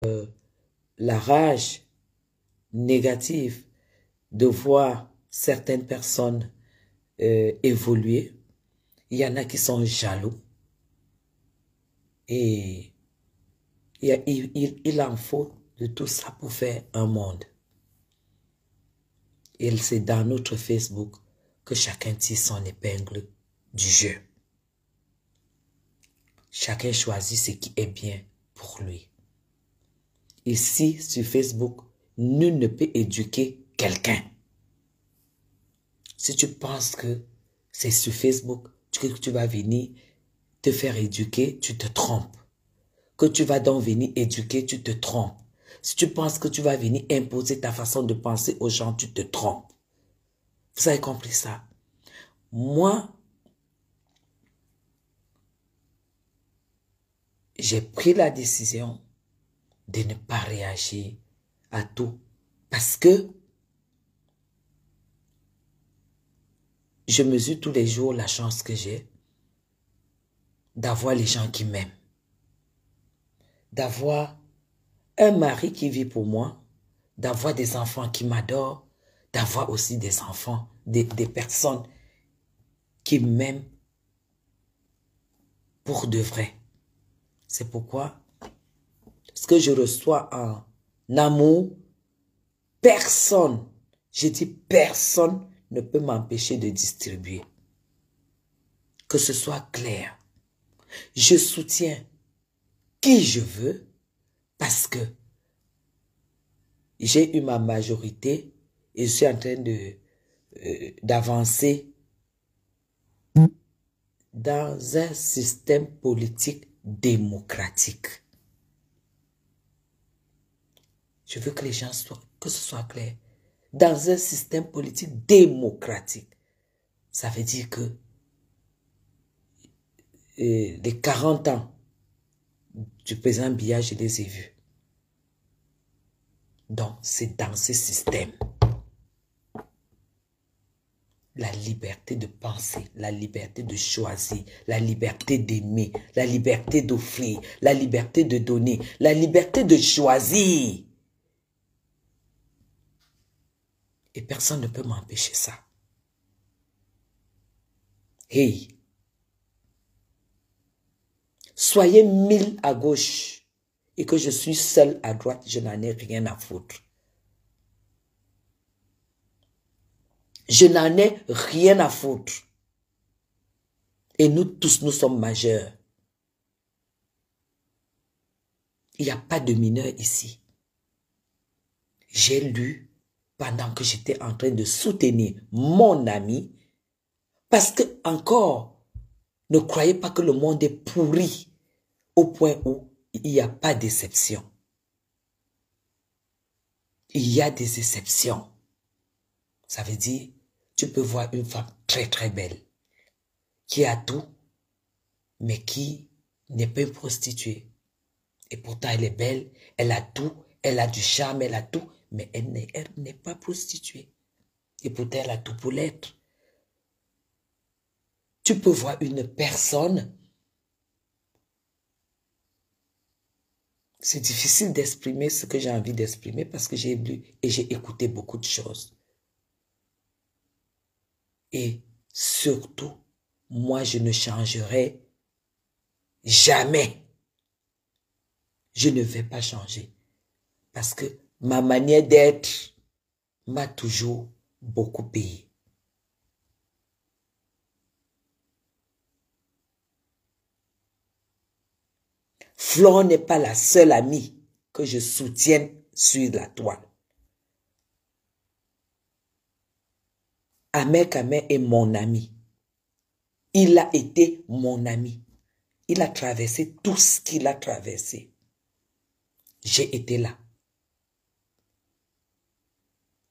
la rage négative de voir certaines personnes évoluer. Il y en a qui sont jaloux. Et il en faut de tout ça pour faire un monde. Et c'est dans notre Facebook que chacun tire son épingle du jeu. Chacun choisit ce qui est bien pour lui. Ici, sur Facebook, nul ne peut éduquer quelqu'un. Si tu penses que c'est sur Facebook que tu vas venir te faire éduquer, tu te trompes. Que tu vas donc venir éduquer, tu te trompes. Si tu penses que tu vas venir imposer ta façon de penser aux gens, tu te trompes. Vous avez compris ça? Moi, j'ai pris la décision de ne pas réagir à tout parce que je mesure tous les jours la chance que j'ai d'avoir les gens qui m'aiment, d'avoir un mari qui vit pour moi, d'avoir des enfants qui m'adorent, d'avoir aussi des enfants, des personnes qui m'aiment pour de vrai. C'est pourquoi ce que je reçois en amour, personne, je dis personne, ne peut m'empêcher de distribuer. Que ce soit clair. Je soutiens qui je veux parce que j'ai eu ma majorité et je suis en train d'avancer dans un système politique démocratique. Je veux que les gens soient, que ce soit clair. Dans un système politique démocratique. Ça veut dire que les 40 ans du président Biya, je les ai vus. Donc, c'est dans ce système. La liberté de penser, la liberté de choisir, la liberté d'aimer, la liberté d'offrir, la liberté de donner, la liberté de choisir. Et personne ne peut m'empêcher ça. Hey! Soyez 1000 à gauche et que je suis seul à droite, je n'en ai rien à foutre. Je n'en ai rien à foutre. Et nous tous, nous sommes majeurs. Il n'y a pas de mineurs ici. J'ai lu pendant que j'étais en train de soutenir mon ami parce que encore, ne croyez pas que le monde est pourri au point où il n'y a pas d'exception. Il y a des exceptions. Ça veut dire, tu peux voir une femme très très belle, qui a tout, mais qui n'est pas une prostituée. Et pourtant elle est belle, elle a tout, elle a du charme, elle a tout, mais elle n'est pas prostituée. Et pourtant elle a tout pour l'être. Tu peux voir une personne, c'est difficile d'exprimer ce que j'ai envie d'exprimer parce que j'ai lu et j'ai écouté beaucoup de choses. Et surtout, moi je ne changerai jamais. Je ne vais pas changer. Parce que ma manière d'être m'a toujours beaucoup payé. Flore n'est pas la seule amie que je soutienne sur la toile. Ahmed Kamé est mon ami. Il a été mon ami. Il a traversé tout ce qu'il a traversé. J'ai été là.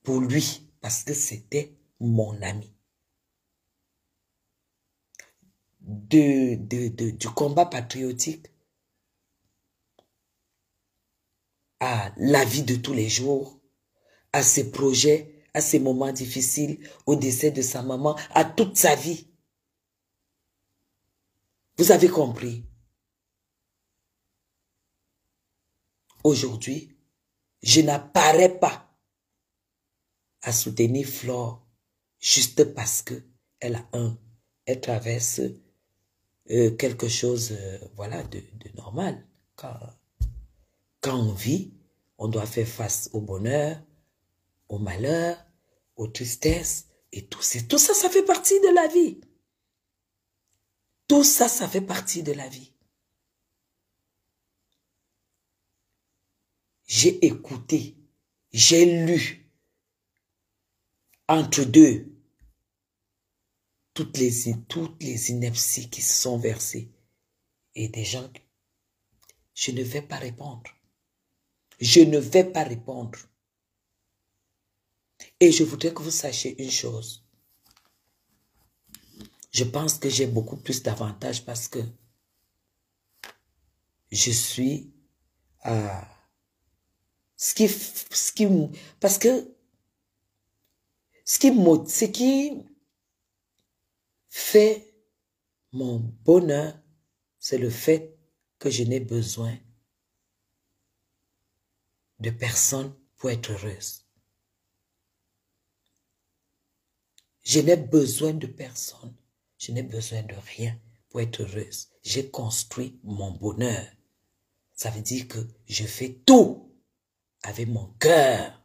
Pour lui, parce que c'était mon ami. Du combat patriotique à la vie de tous les jours, à ses projets, à ses moments difficiles, au décès de sa maman, à toute sa vie. Vous avez compris? aujourd'hui, je n'apparais pas à soutenir Flore juste parce que elle traverse quelque chose, voilà, de normal. Quand on vit, on doit faire face au bonheur, au malheur, aux tristesses, et tout ça, ça fait partie de la vie. Tout ça, ça fait partie de la vie. J'ai écouté, j'ai lu, entre deux, toutes les inepties qui se sont versées. Et des gens, je ne vais pas répondre. Je ne vais pas répondre. Et je voudrais que vous sachiez une chose. Je pense que j'ai beaucoup plus d'avantages parce que je suis à... parce que ce qui fait mon bonheur, c'est le fait que je n'ai besoin de personne pour être heureuse. Je n'ai besoin de personne. Je n'ai besoin de rien pour être heureuse. J'ai construit mon bonheur. Ça veut dire que je fais tout avec mon cœur.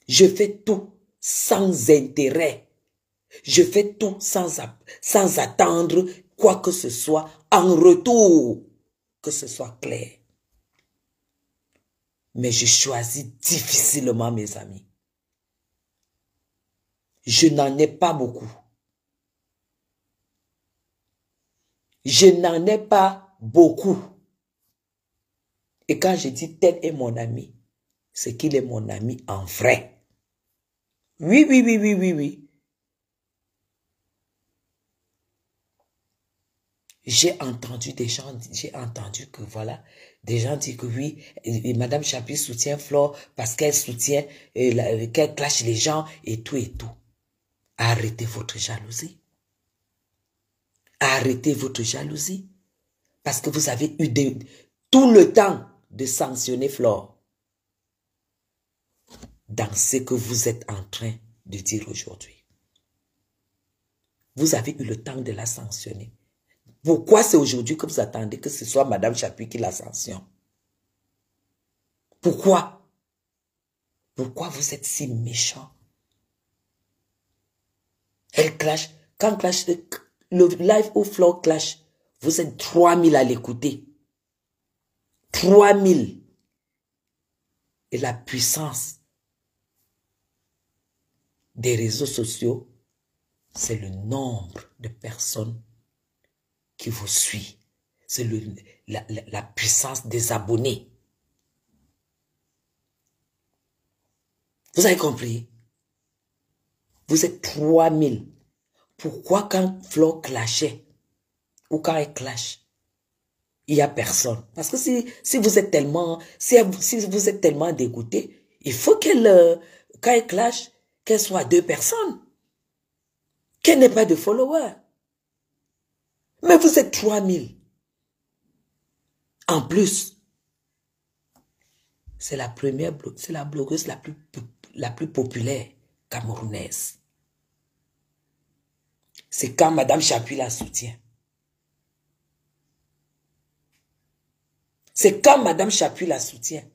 Je fais tout sans intérêt. Je fais tout sans attendre quoi que ce soit en retour, que ce soit clair. Mais je choisis difficilement mes amis. Je n'en ai pas beaucoup. Je n'en ai pas beaucoup. Et quand je dis tel est mon ami, c'est qu'il est mon ami en vrai. Oui, oui, oui, oui, oui, oui. J'ai entendu que voilà, des gens disent que oui, et Madame Chapuis soutient Flore parce qu'elle soutient, qu'elle clash les gens et tout et tout. Arrêtez votre jalousie. Arrêtez votre jalousie. Parce que vous avez eu tout le temps de sanctionner Flore dans ce que vous êtes en train de dire aujourd'hui. Vous avez eu le temps de la sanctionner. Pourquoi c'est aujourd'hui que vous attendez que ce soit Madame Chapuis qui la sanctionne? Pourquoi? Pourquoi vous êtes si méchant? Elle clash. Quand clash, le live au Flore clash, vous êtes 3000 à l'écouter. 3000. Et la puissance des réseaux sociaux, c'est le nombre de personnes qui vous suivent. C'est la puissance des abonnés. Vous avez compris? Vous êtes 3000. Pourquoi quand Flore clashait, ou quand elle clash, il n'y a personne? Parce que si vous êtes tellement, si vous êtes tellement dégoûté, il faut qu'elle, quand elle clash, qu'elle soit 2 personnes. Qu'elle n'ait pas de followers. Mais vous êtes 3000. En plus, c'est la blogueuse la plus populaire camerounaise. C'est quand Madame Chapuis la soutient. C'est quand Madame Chapuis la soutient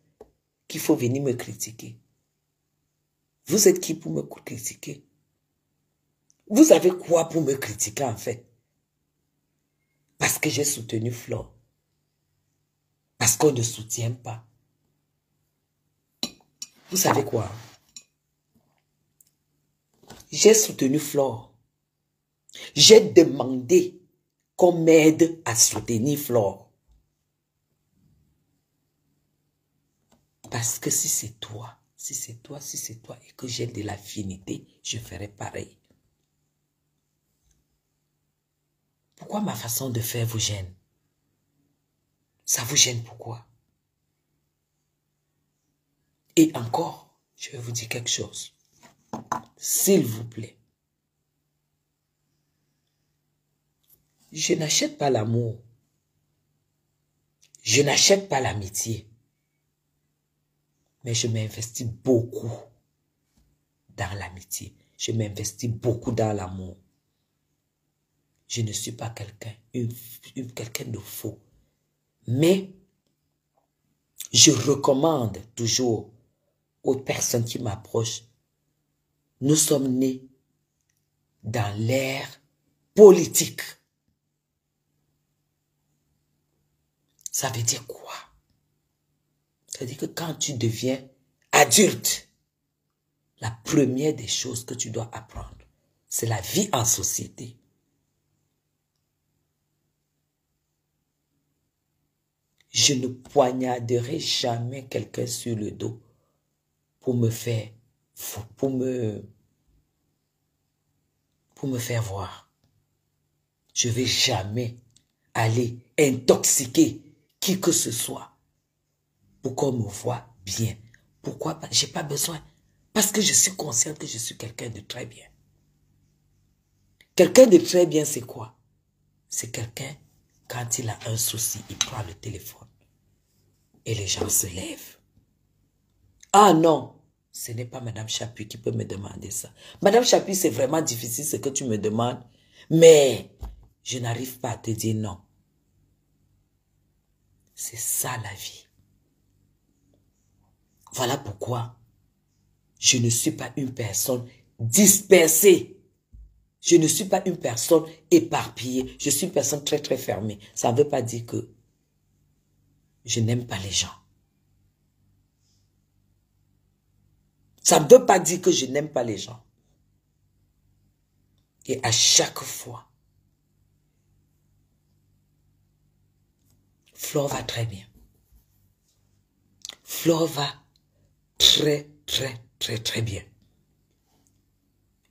qu'il faut venir me critiquer. Vous êtes qui pour me critiquer? Vous avez quoi pour me critiquer en fait? Parce que j'ai soutenu Flore. Parce qu'on ne soutient pas. Vous savez quoi? J'ai soutenu Flore. J'ai demandé qu'on m'aide à soutenir Flore. Parce que si c'est toi, et que j'ai de l'affinité, je ferai pareil. Pourquoi ma façon de faire vous gêne? Ça vous gêne pourquoi? Et encore, je vais vous dire quelque chose. S'il vous plaît. Je n'achète pas l'amour. Je n'achète pas l'amitié, mais je m'investis beaucoup dans l'amitié. Je m'investis beaucoup dans l'amour. Je ne suis pas quelqu'un de faux. Mais je recommande toujours aux personnes qui m'approchent, nous sommes nés dans l'ère politique. Ça veut dire quoi? Ça veut dire que quand tu deviens adulte, la première des choses que tu dois apprendre, c'est la vie en société. Je ne poignarderai jamais quelqu'un sur le dos pour me faire voir. Je ne vais jamais aller intoxiquer qui que ce soit pour qu'on me voie bien. Pourquoi? Je n'ai pas besoin. Parce que je suis consciente que je suis quelqu'un de très bien. Quelqu'un de très bien, c'est quoi? C'est quelqu'un, quand il a un souci, il prend le téléphone et les gens se lèvent. Ah non, ce n'est pas Madame Chapuis qui peut me demander ça. Madame Chapuis, c'est vraiment difficile ce que tu me demandes, mais je n'arrive pas à te dire non. C'est ça la vie. Voilà pourquoi je ne suis pas une personne dispersée. Je ne suis pas une personne éparpillée. Je suis une personne très très fermée. Ça ne veut pas dire que je n'aime pas les gens. Ça ne veut pas dire que je n'aime pas les gens. Et à chaque fois, Flore va très bien. Flore va très, très, très, très bien.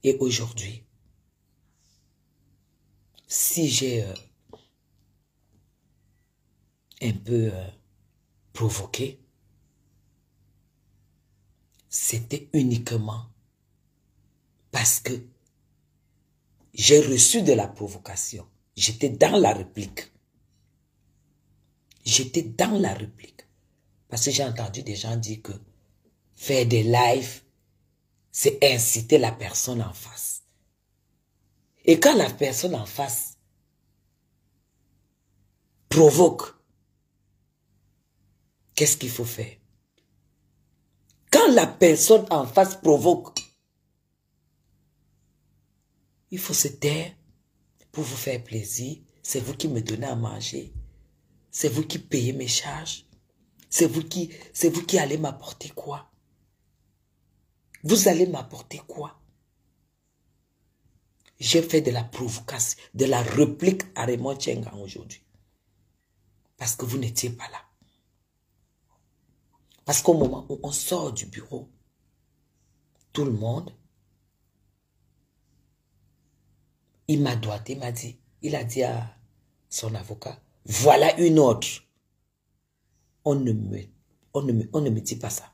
Et aujourd'hui, si j'ai un peu provoqué, c'était uniquement parce que j'ai reçu de la provocation. J'étais dans la réplique. J'étais dans la réplique. Parce que j'ai entendu des gens dire que faire des lives, c'est inciter la personne en face. Et quand la personne en face provoque, qu'est-ce qu'il faut faire? Quand la personne en face provoque, il faut se taire pour vous faire plaisir. C'est vous qui me donnez à manger. C'est vous qui payez mes charges. C'est vous qui allez m'apporter quoi? Vous allez m'apporter quoi? J'ai fait de la provocation, de la réplique à Raymond Tchengang aujourd'hui. Parce que vous n'étiez pas là. Parce qu'au moment où on sort du bureau, tout le monde, il m'a doigté, il a dit à son avocat, voilà une autre. On ne me dit pas ça.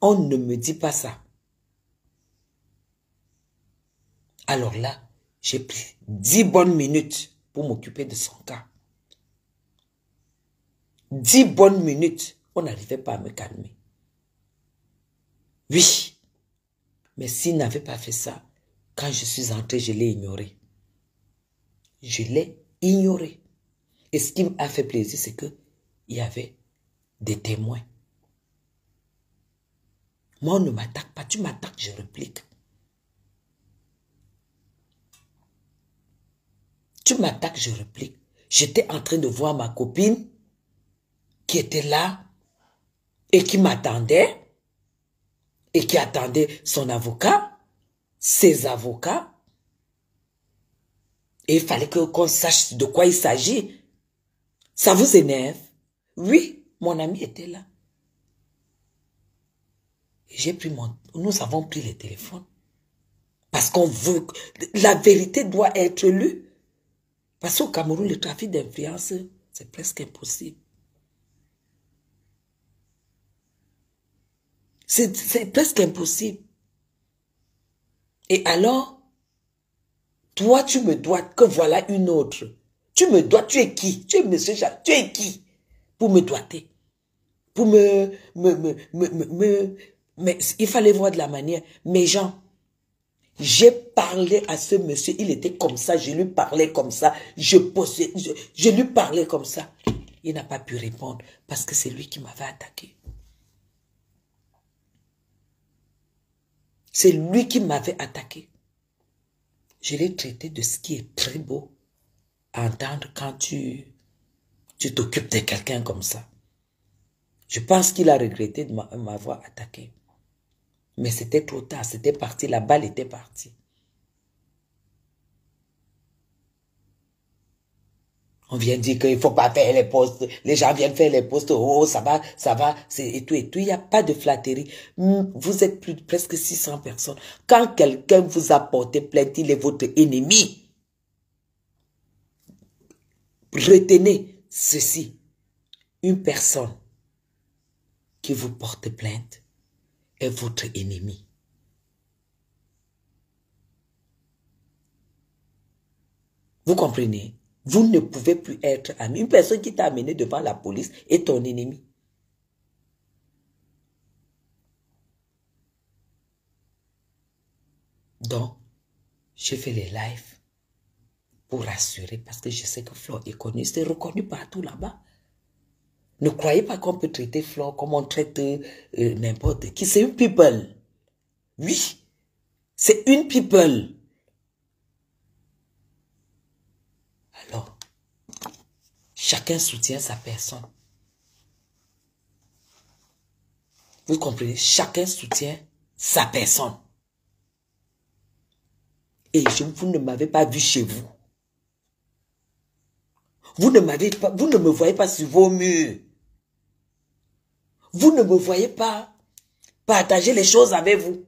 On ne me dit pas ça. Alors là, j'ai pris 10 bonnes minutes pour m'occuper de son cas. 10 bonnes minutes, on n'arrivait pas à me calmer. Oui, mais s'il n'avait pas fait ça, quand je suis entré, je l'ai ignoré. Je l'ai ignoré. Et ce qui m'a fait plaisir, c'est qu'il y avait des témoins. Moi, on ne m'attaque pas. Tu m'attaques, je réplique. Tu m'attaques, je réplique. J'étais en train de voir ma copine qui était là et qui m'attendait et qui attendait son avocat, ses avocats. Et il fallait qu'on sache de quoi il s'agit. Ça vous énerve? Oui, mon ami était là. Nous avons pris les téléphones. Parce qu'on veut, la vérité doit être lue. Parce qu'au Cameroun, le trafic d'influence, c'est presque impossible. C'est presque impossible. Et alors, toi, tu me dois que voilà une autre. Tu me dois, tu es qui? Tu es monsieur Jacques, tu es qui? Pour me doiter. Pour mais il fallait voir de la manière. Mes gens, j'ai parlé à ce monsieur, il était comme ça, je lui parlais comme ça, je lui parlais comme ça. Il n'a pas pu répondre parce que c'est lui qui m'avait attaqué. C'est lui qui m'avait attaqué. Je l'ai traité de ce qui est très beau à entendre quand tu t'occupes de quelqu'un comme ça. Je pense qu'il a regretté de m'avoir attaqué. Mais c'était trop tard, c'était parti, la balle était partie. On vient dire qu'il ne faut pas faire les postes. Les gens viennent faire les postes. Oh, ça va, et tout et tout. Il n'y a pas de flatterie. Vous êtes presque 600 personnes. Quand quelqu'un vous a porté plainte, il est votre ennemi. Retenez ceci. Une personne qui vous porte plainte est votre ennemi. Vous comprenez? Vous ne pouvez plus être ami. Une personne qui t'a amené devant la police est ton ennemi. Donc, j'ai fait les lives pour rassurer parce que je sais que Flore est connu. C'est reconnu partout là-bas. Ne croyez pas qu'on peut traiter Flore comme on traite n'importe qui. C'est une people. Oui, c'est une people. Alors, chacun soutient sa personne. Vous comprenez? Chacun soutient sa personne. Et vous ne m'avez pas vu chez vous. Vous ne me voyez pas sur vos murs. Vous ne me voyez pas partager les choses avec vous.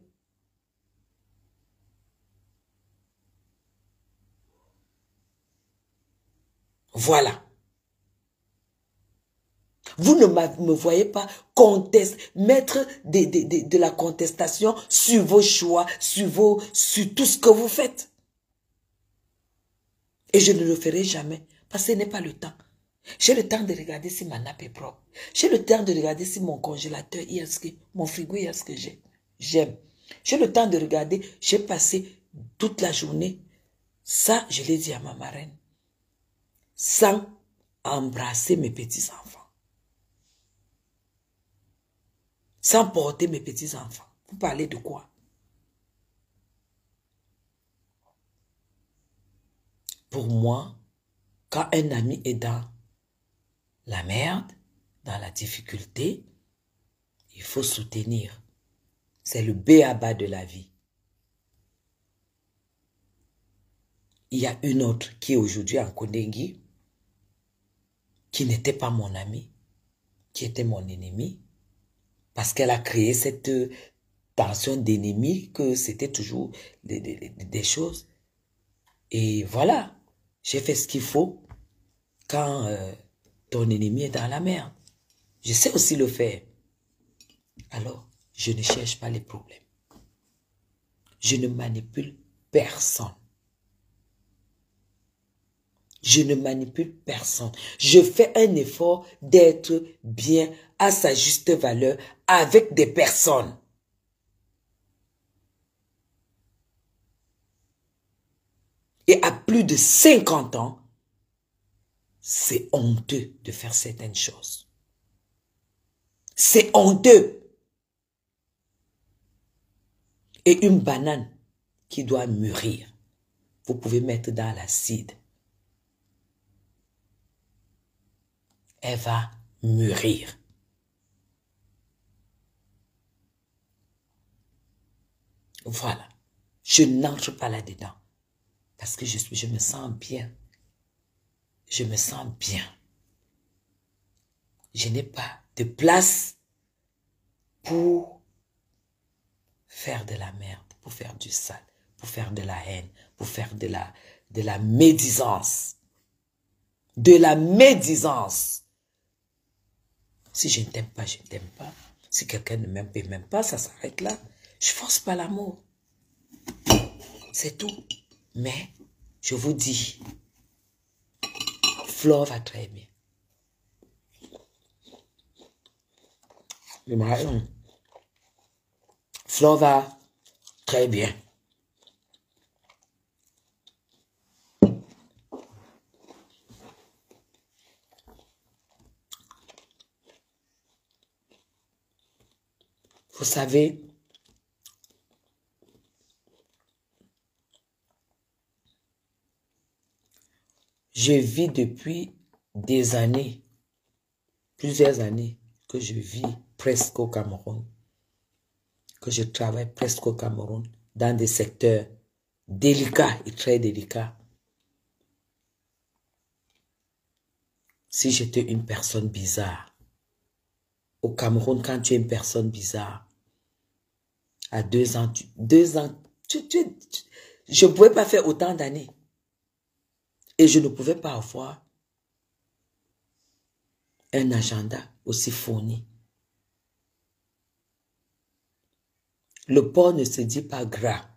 Voilà. Vous ne me voyez pas mettre de la contestation sur vos choix, sur tout ce que vous faites. Et je ne le ferai jamais, parce que ce n'est pas le temps. J'ai le temps de regarder si ma nappe est propre. J'ai le temps de regarder si mon congélateur, mon frigo, il y a ce que j'aime. J'ai le temps de regarder, j'ai passé toute la journée. Ça, je l'ai dit à ma marraine. Sans embrasser mes petits-enfants. Sans porter mes petits-enfants. Vous parlez de quoi? Pour moi, quand un ami est dans la merde, dans la difficulté, il faut soutenir. C'est le b.a.-ba de la vie. Il y a une autre qui est aujourd'hui en Kondengui, qui n'était pas mon amie, qui était mon ennemi, parce qu'elle a créé cette tension d'ennemi, que c'était toujours des choses. Et voilà, j'ai fait ce qu'il faut quand ton ennemi est dans la merde. Je sais aussi le faire. Alors, je ne cherche pas les problèmes. Je ne manipule personne. Je ne manipule personne. Je fais un effort d'être bien à sa juste valeur avec des personnes. Et à plus de 50 ans, c'est honteux de faire certaines choses. C'est honteux. Et une banane qui doit mûrir, vous pouvez mettre dans l'acide. Elle va mûrir. Voilà. Je n'entre pas là-dedans. Parce que je me sens bien. Je me sens bien. Je n'ai pas de place pour faire de la merde, pour faire du sale, pour faire de la haine, pour faire de la médisance. De la médisance. Si je ne t'aime pas, je ne t'aime pas. Si quelqu'un ne m'aime pas, ça s'arrête là. Je force pas l'amour. C'est tout. Mais, je vous dis, Flore va très bien. Flore va très bien. Vous savez, je vis depuis des années, plusieurs années, que je vis presque au Cameroun, que je travaille presque au Cameroun, dans des secteurs délicats et très délicats. Si j'étais une personne bizarre, au Cameroun, quand tu es une personne bizarre, à 2 ans, je ne pouvais pas faire autant d'années. Et je ne pouvais pas avoir un agenda aussi fourni. Le porc ne se dit pas gras.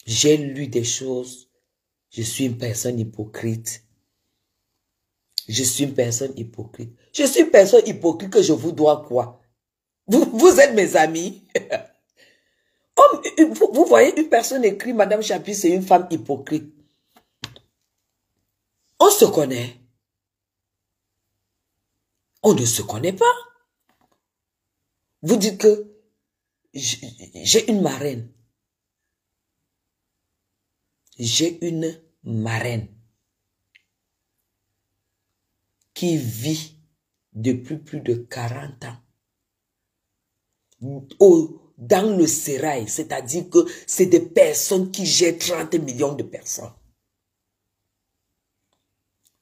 J'ai lu des choses. Je suis une personne hypocrite. Je suis une personne hypocrite. Je suis une personne hypocrite que je vous dois quoi? Vous êtes mes amis. Vous voyez, une personne écrit, Madame Chapuis, c'est une femme hypocrite. On se connaît. On ne se connaît pas. Vous dites que j'ai une marraine. J'ai une marraine qui vit depuis plus de 40 ans dans le sérail, c'est-à-dire que c'est des personnes qui gèrent 30 millions de personnes.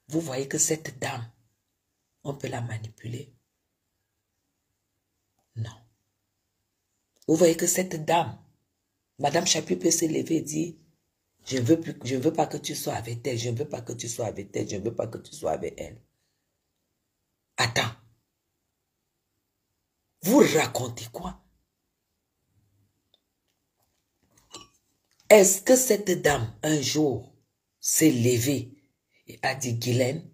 Vous voyez que cette dame, on peut la manipuler? Non. Vous voyez que cette dame, Madame Chapuis peut se lever et dire, je ne veux pas que tu sois avec elle, je ne veux pas que tu sois avec elle, je ne veux pas que tu sois avec elle. Attends. Vous racontez quoi? Est-ce que cette dame, un jour, s'est levée et a dit, Guylaine,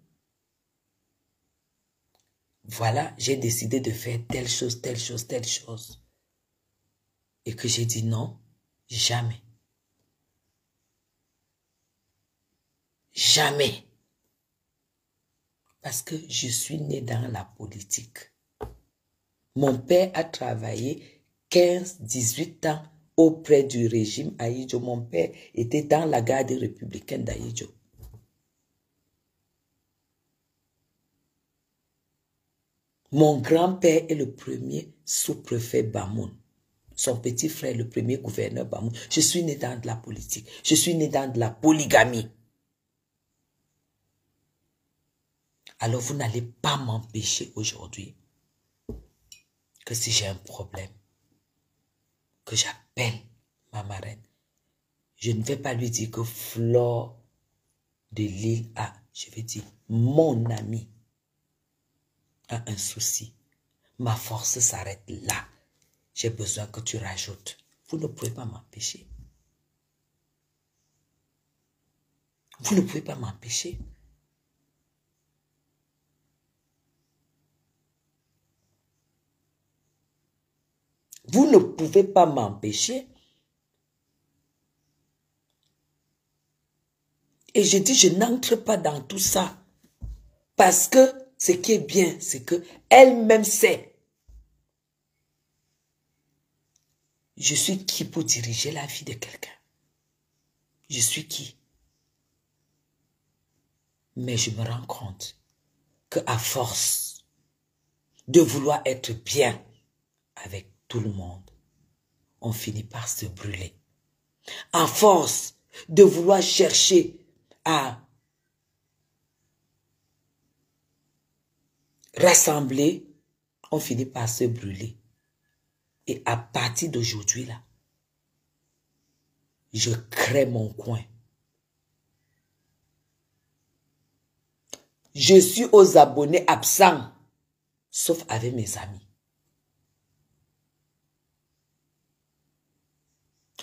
voilà, j'ai décidé de faire telle chose, telle chose, telle chose. Et que j'ai dit non, jamais. Jamais. Parce que je suis née dans la politique. Mon père a travaillé 15, 18 ans auprès du régime Ahidjo. Mon père était dans la garde républicaine d'Ahidjo. Mon grand-père est le premier sous-préfet Bamoun. Son petit frère est le premier gouverneur Bamoun. Je suis né dans de la politique. Je suis né dans de la polygamie. Alors vous n'allez pas m'empêcher aujourd'hui que si j'ai un problème, que j'appelle ma marraine, je ne vais pas lui dire que Flore de Lille a, je vais dire, mon ami a un souci. Ma force s'arrête là. J'ai besoin que tu rajoutes. Vous ne pouvez pas m'empêcher. Vous ne pouvez pas m'empêcher. Vous ne pouvez pas m'empêcher. Et je dis, je n'entre pas dans tout ça. Parce que ce qui est bien, c'est que elle-même sait. Je suis qui pour diriger la vie de quelqu'un? Je suis qui? Mais je me rends compte qu'à force de vouloir être bien avec tout le monde, on finit par se brûler. À force de vouloir chercher à rassembler, on finit par se brûler. Et à partir d'aujourd'hui, là, je crée mon coin. Je suis aux abonnés absents, sauf avec mes amis.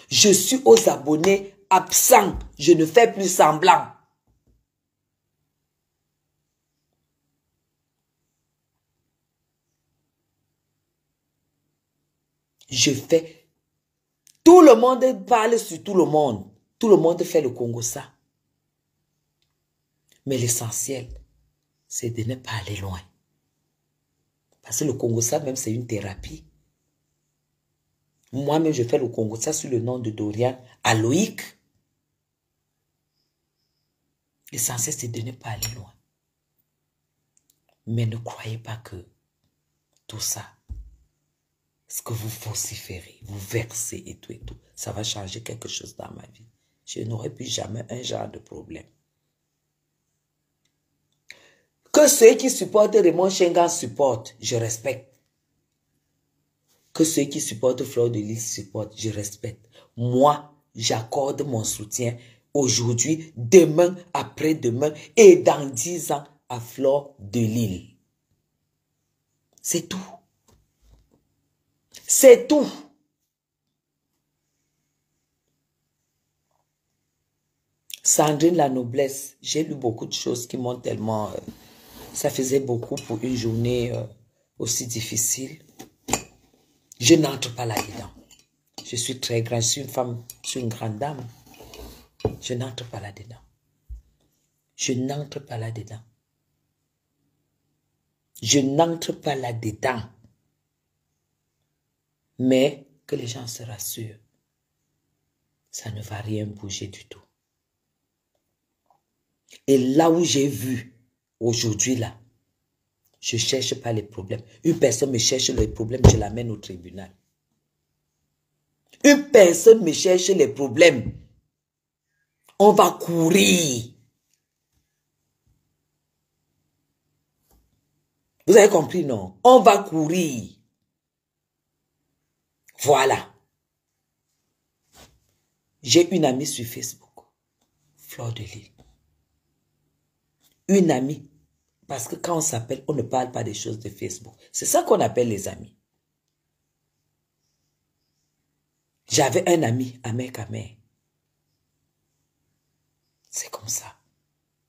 Je suis aux abonnés absents. Je ne fais plus semblant. Je fais... Tout le monde parle sur tout le monde. Tout le monde fait le Congo ça. Mais l'essentiel, c'est de ne pas aller loin. Parce que le Congo ça, même, c'est une thérapie. Moi-même, je fais le Congo ça sous le nom de Dorian Aloïc. L'essentiel, c'est de ne pas aller loin. Mais ne croyez pas que tout ça, ce que vous vociférez, vous versez et tout, ça va changer quelque chose dans ma vie. Je n'aurai plus jamais un genre de problème. Que ceux qui supportent Raymond Shengan supportent, je respecte. Que ceux qui supportent Fleur de Lys supportent, je respecte. Moi, j'accorde mon soutien aujourd'hui, demain, après-demain et dans 10 ans à Fleur de Lys. C'est tout. C'est tout. Sandrine la noblesse, j'ai lu beaucoup de choses qui m'ont tellement... ça faisait beaucoup pour une journée aussi difficile. Je n'entre pas là-dedans. Je suis très grande, je suis une femme, je suis une grande dame. Je n'entre pas là-dedans. Je n'entre pas là-dedans. Je n'entre pas là-dedans. Mais que les gens se rassurent. Ça ne va rien bouger du tout. Et là où j'ai vu, aujourd'hui là, je ne cherche pas les problèmes. Une personne me cherche les problèmes, je l'amène au tribunal. Une personne me cherche les problèmes. On va courir. Vous avez compris, non? On va courir. Voilà. J'ai une amie sur Facebook. Fleur de Lys. Une amie. Parce que quand on s'appelle, on ne parle pas des choses de Facebook. C'est ça qu'on appelle les amis. J'avais un ami, Amek Amer. C'est comme ça.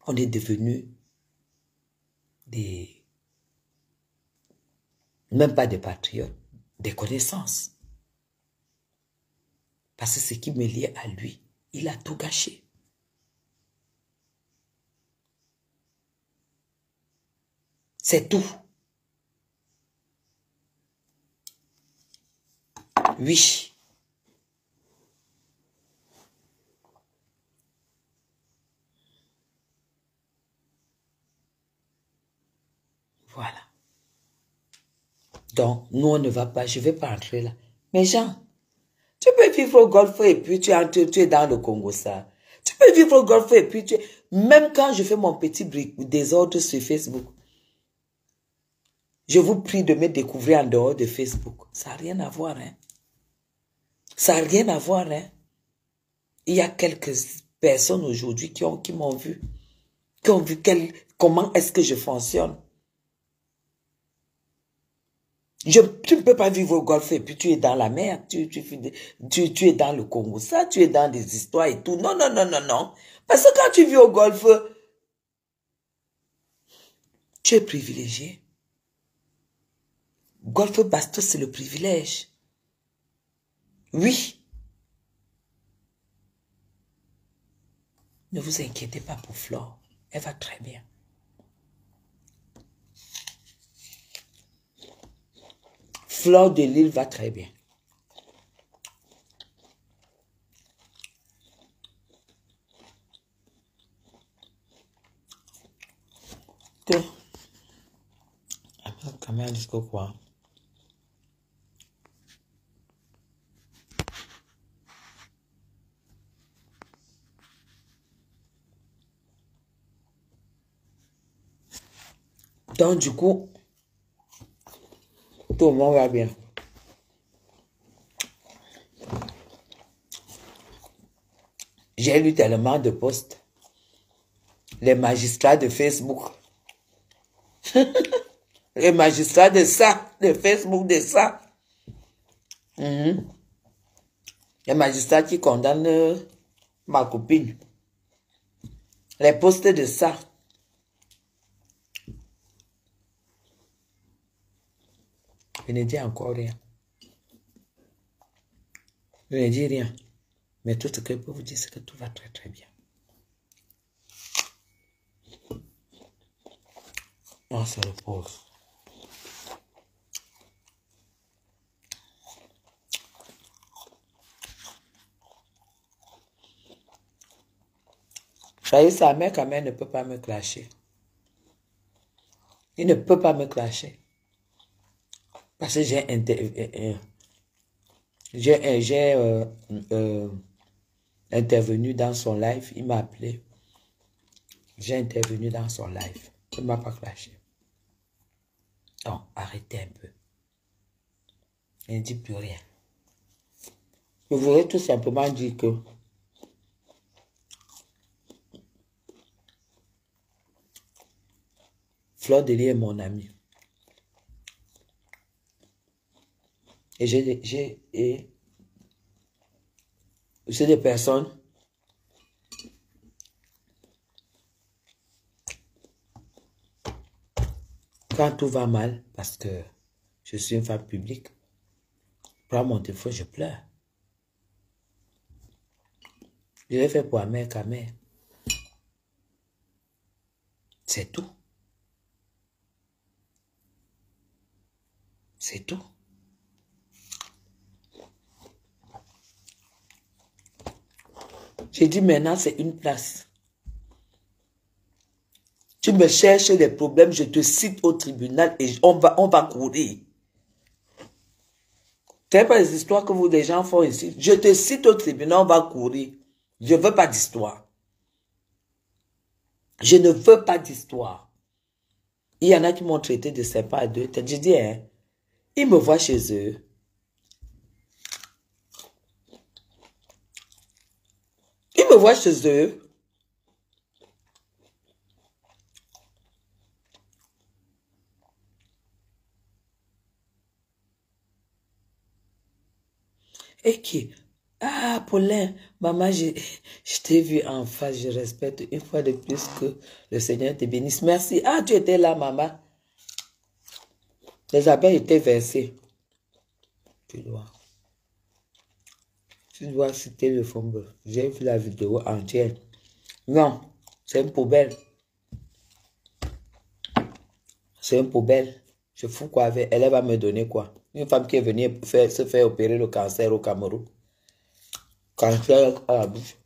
On est devenus des... Même pas des patriotes, des connaissances. Parce que ce qui me liait à lui, il a tout gâché. C'est tout. Oui. Voilà. Donc, nous, on ne va pas, je ne vais pas entrer là. Mais Jean, tu peux vivre au Golfe et puis tu es dans le Congo, ça. Tu peux vivre au Golfe et puis tu es... Même quand je fais mon petit désordre sur Facebook, je vous prie de me découvrir en dehors de Facebook. Ça n'a rien à voir, hein. Ça n'a rien à voir, hein. Il y a quelques personnes aujourd'hui qui m'ont vu, qui ont vu comment est-ce que je fonctionne. Tu ne peux pas vivre au Golfe et puis tu es dans la mer, tu es dans le Congo, ça, tu es dans des histoires et tout. Non, non, non, non, non. Parce que quand tu vis au Golfe, tu es privilégié. Golfe Bastos, c'est le privilège. Oui. Ne vous inquiétez pas pour Flore. Elle va très bien. Fleur de Lys va très bien. Caméra jusqu'au quoi? Donc, du coup, tout le monde va bien. J'ai lu tellement de posts. Les magistrats de Facebook. Les magistrats de ça, de Facebook de ça. Les magistrats qui condamnent ma copine. Les posts de ça. Je ne dis encore rien. Je ne dis rien. Mais tout ce que je peux vous dire, c'est que tout va très très bien. On se repose. Sa mère, quand même, ne peut pas me clasher. Il ne peut pas me clasher. Parce que j'ai intervenu dans son live. Il m'a appelé. J'ai intervenu dans son live. Il ne m'a pas clashé. Donc, arrêtez un peu. Il ne dit plus rien. Je voudrais tout simplement dire que Fleur de Lys est mon ami. Et j'ai des personnes quand tout va mal, parce que je suis une femme publique, je prends mon téléphone, je pleure. Je l'ai fait pour Amère Kamère. C'est tout. C'est tout. J'ai dit maintenant c'est une place. Tu me cherches des problèmes, je te cite au tribunal et on va courir. Ce n'est pas les histoires que vous les gens font ici. Je te cite au tribunal, on va courir. Je ne veux pas d'histoire. Je ne veux pas d'histoire. Il y en a qui m'ont traité de sympa à deux. Je dis, hein, ils me voient chez eux. Ils me voient chez eux. Et qui? Ah, Paulin, maman, je t'ai vu en face, je respecte une fois de plus que le Seigneur te bénisse. Merci. Ah, tu étais là, maman. Les abeilles étaient versées. Tu dois citer le fond. J'ai vu la vidéo entière. Non, c'est une poubelle. C'est une poubelle. Je fous quoi avec elle, elle va me donner quoi? Une femme qui est venue se faire opérer le cancer au Cameroun. Cancer à la bouche.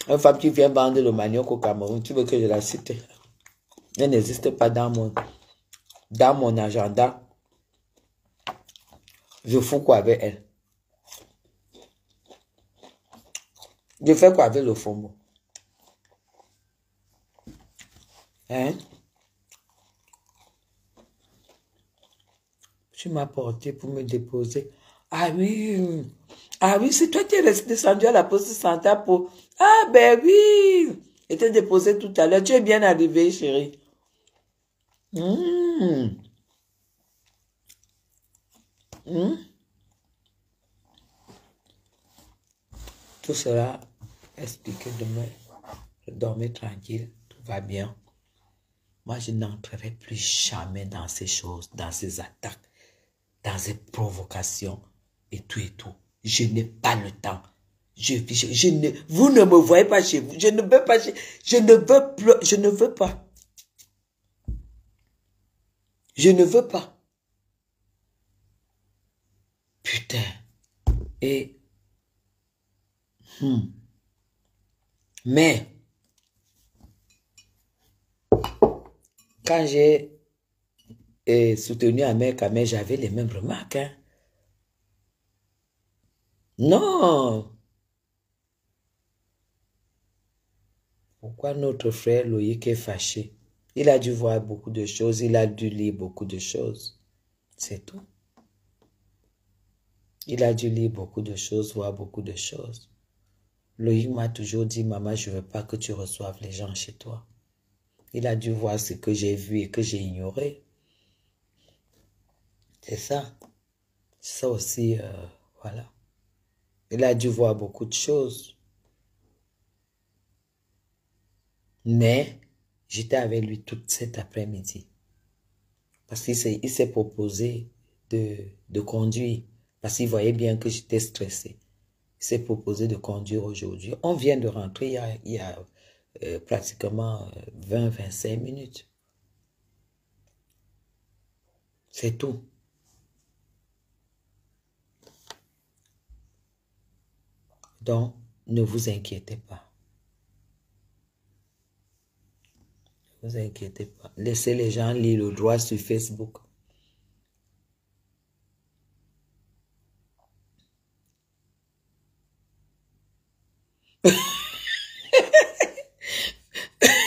Une femme qui vient vendre le manioc au Cameroun, tu veux que je la cite? Elle n'existe pas dans mon agenda. Je fous quoi avec elle? Je fais quoi avec le fombo? Hein? Tu m'as porté pour me déposer. Ah oui. Ah oui, c'est toi qui es descendu à la poste Santa pour... Ah ben oui. Je t'ai déposé tout à l'heure. Tu es bien arrivé, chérie. Tout sera expliqué demain. Je dormais tranquille. Tout va bien. Moi, je n'entrerai plus jamais dans ces choses, dans ces attaques, dans ces provocations et tout et tout. Je n'ai pas le temps. Vous ne me voyez pas chez vous. Je ne veux pas. Je ne veux plus. Je ne veux pas. Je ne veux pas. Putain. Et... Mais... Quand j'ai soutenu Amère Kamère, j'avais les mêmes remarques. Hein. Non. Pourquoi notre frère Loïc est fâché? Il a dû voir beaucoup de choses, il a dû lire beaucoup de choses. C'est tout. Il a dû lire beaucoup de choses, voir beaucoup de choses. Loïc m'a toujours dit, maman, je ne veux pas que tu reçoives les gens chez toi. Il a dû voir ce que j'ai vu et que j'ai ignoré. C'est ça. Ça aussi, voilà. Il a dû voir beaucoup de choses. Mais j'étais avec lui toute cet après-midi. Parce qu'il s'est proposé de conduire. Parce qu'il voyait bien que j'étais stressée. Il s'est proposé de conduire aujourd'hui. On vient de rentrer il y a pratiquement 20-25 minutes. C'est tout. Donc, ne vous inquiétez pas. Ne vous inquiétez pas. Laissez les gens lire le droit sur Facebook.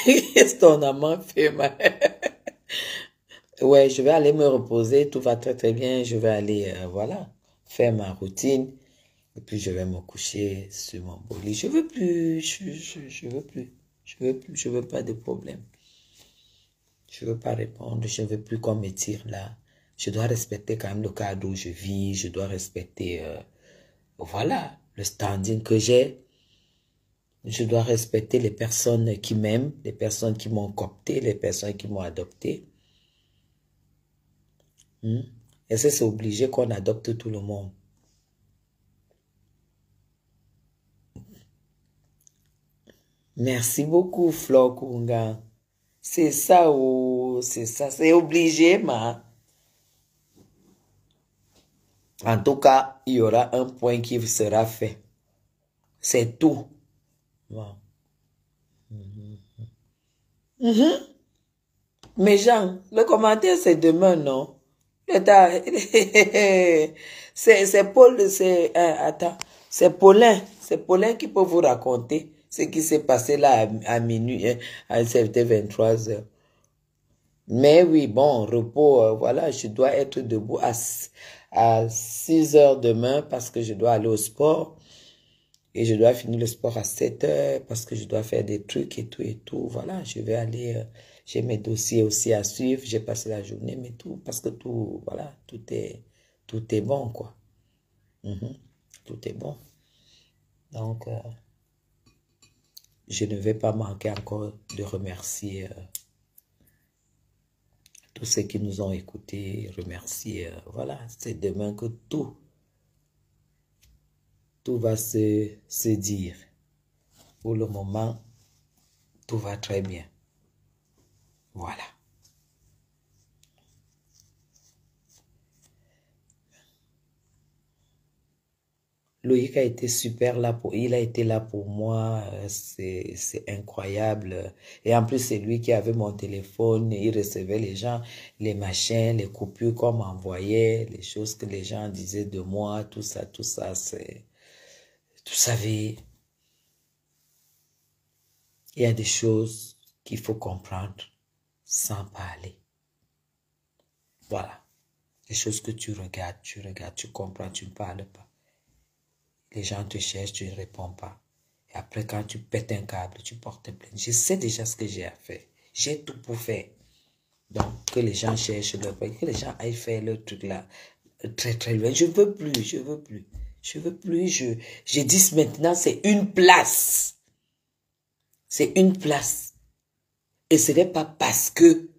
Qu'est-ce que ton amant fait, ma... Ouais, je vais aller me reposer. Tout va très très bien. Je vais aller, voilà, faire ma routine. Et puis je vais me coucher sur mon beau lit. Je veux plus, je veux plus. Je veux plus, je veux pas de problème. Je veux pas répondre. Je veux plus qu'on me tire là. Je dois respecter quand même le cadre où je vis. Je dois respecter, voilà, le standing que j'ai. Je dois respecter les personnes qui m'aiment, les personnes qui m'ont coopté, les personnes qui m'ont adopté. Et c'est obligé qu'on adopte tout le monde. Merci beaucoup, Flo Kunga. C'est ça, oh, c'est ça, c'est obligé, ma. En tout cas, il y aura un point qui sera fait. C'est tout. Bon. Mais Jean, le commentaire, c'est demain, non? C'est Paul, attends, c'est Paulin qui peut vous raconter ce qui s'est passé là à minuit, hein, à 23 heures. Mais oui, bon, repos, voilà, je dois être debout à 6 heures demain parce que je dois aller au sport. Et je dois finir le sport à 7 heures parce que je dois faire des trucs et tout et tout. Voilà, je vais aller, j'ai mes dossiers aussi à suivre. J'ai passé la journée, mais tout, parce que tout, voilà, tout est bon, quoi. Tout est bon. Donc, je ne vais pas manquer encore de remercier tous ceux qui nous ont écoutés, remercier, voilà, c'est demain que tout va se dire. Pour le moment, tout va très bien. Voilà. Loïc a été super là il a été là pour moi, c'est incroyable. Et en plus, c'est lui qui avait mon téléphone, il recevait les gens, les machins, les coupures qu'on m'envoyait, les choses que les gens disaient de moi, tout ça, c'est... Vous savez, il y a des choses qu'il faut comprendre sans parler. Voilà. Les choses que tu regardes, tu comprends, tu ne parles pas. Les gens te cherchent, tu ne réponds pas. Et après, quand tu pètes un câble, tu portes plainte. Je sais déjà ce que j'ai à faire. J'ai tout pour faire. Donc, que les gens cherchent leur truc, que les gens aillent faire leur truc là, très très loin. Je ne veux plus, je ne veux plus. Je ne veux plus, je dis maintenant, c'est une place. C'est une place. Et ce n'est pas parce que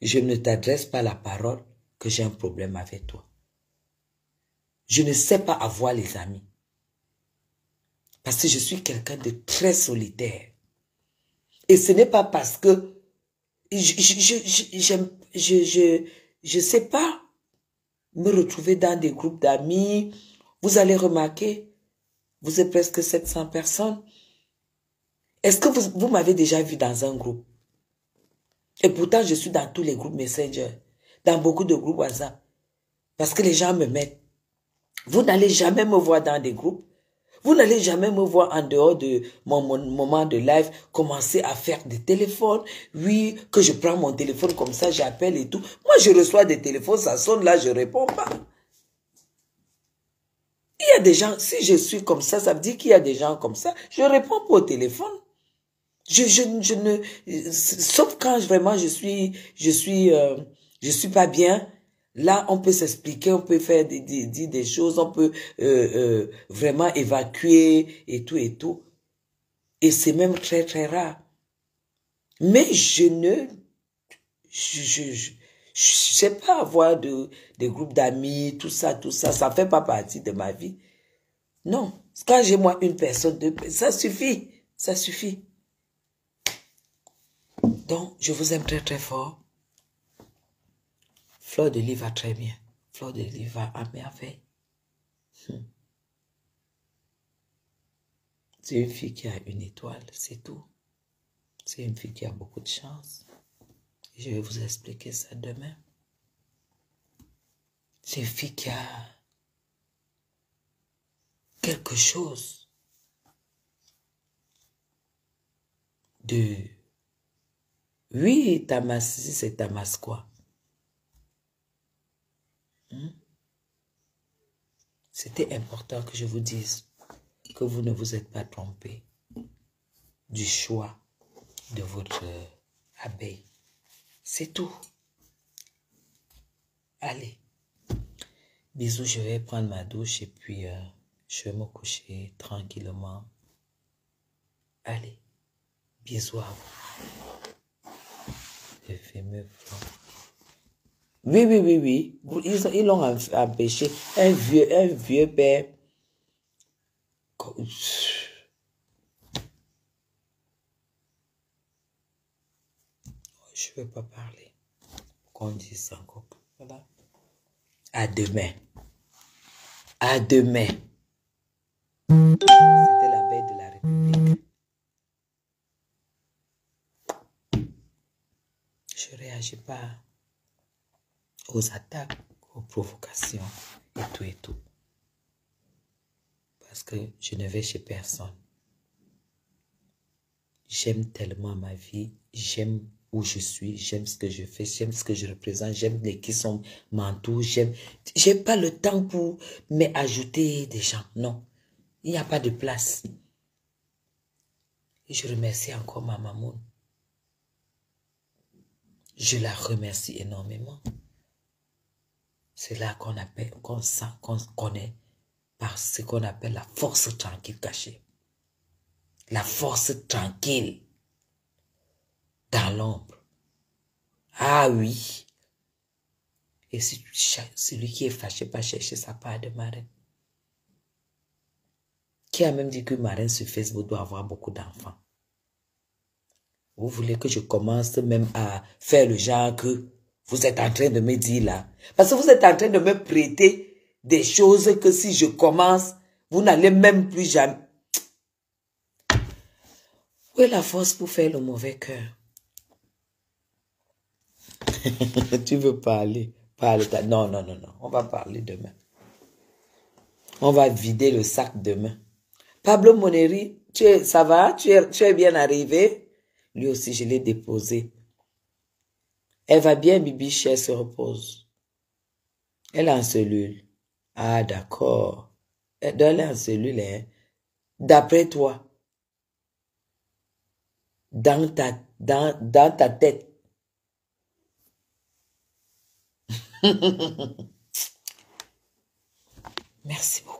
je ne t'adresse pas la parole que j'ai un problème avec toi. Je ne sais pas avoir les amis. Parce que je suis quelqu'un de très solitaire. Et ce n'est pas parce que je sais pas me retrouver dans des groupes d'amis. Vous allez remarquer, vous êtes presque 700 personnes. Est-ce que vous m'avez déjà vu dans un groupe? Et pourtant, je suis dans tous les groupes Messenger, dans beaucoup de groupes WhatsApp. Parce que les gens me mettent. Vous n'allez jamais me voir dans des groupes. Vous n'allez jamais me voir en dehors de mon moment de live commencer à faire des téléphones. Oui, que je prends mon téléphone comme ça, j'appelle et tout. Moi, je reçois des téléphones, ça sonne là, je réponds pas. Il y a des gens, si je suis comme ça veut dire qu'il y a des gens comme ça. Je réponds pas au téléphone. Je ne, sauf quand vraiment je suis pas bien. Là, on peut s'expliquer, on peut faire dire des choses, on peut vraiment évacuer et tout et tout. Et c'est même très très rare. Mais je sais pas avoir des groupes d'amis, tout ça, ça fait pas partie de ma vie. Non. Quand j'ai moi une personne, deux, ça suffit. Ça suffit. Donc, je vous aime très très fort. Fleur de Lys va très bien. Fleur de Lys va à merveille. C'est une fille qui a une étoile, c'est tout. C'est une fille qui a beaucoup de chance. Je vais vous expliquer ça demain. C'est une fille qui a quelque chose de... Oui, Tamas, c'est Tamas quoi? C'était important que je vous dise que vous ne vous êtes pas trompé du choix de votre abeille. C'est tout. Allez. Bisous, je vais prendre ma douche et puis je vais me coucher tranquillement. Allez. Bisous à vous. Le fameux flanc. Oui, oui, oui, oui. Ils l'ont empêché. Un vieux père. Je ne veux pas parler. Qu'on dise ça encore. Voilà. À demain. À demain. C'était la veille de la République. Je ne réagis pas aux attaques, aux provocations et tout. Parce que je ne vais chez personne. J'aime tellement ma vie, j'aime où je suis, j'aime ce que je fais, j'aime ce que je représente, j'aime les qui sont m'entourent, j'ai pas le temps pour m'ajouter des gens, non. Il n'y a pas de place. Et je remercie encore ma maman. Je la remercie énormément. C'est là qu'on appelle, qu'on sent, qu'on connaît par ce qu'on appelle la force tranquille cachée. La force tranquille dans l'ombre. Ah oui. Et si celui qui est fâché pas chercher sa part de marraine. Qui a même dit que marraine sur Facebook doit avoir beaucoup d'enfants. Vous voulez que je commence même à faire le genre que vous êtes en train de me dire là. Parce que vous êtes en train de me prêter des choses que si je commence, vous n'allez même plus jamais. Où est la force pour faire le mauvais cœur? Tu veux parler? Parle. Non, non, non, non. On va parler demain. On va vider le sac demain. Pablo Moneri, ça va? Tu es bien arrivé? Lui aussi, je l'ai déposé. Elle va bien, Bibiche, elle se repose. Elle est en cellule. Ah, d'accord. Elle est en cellule, hein. D'après toi, dans ta tête. Merci beaucoup.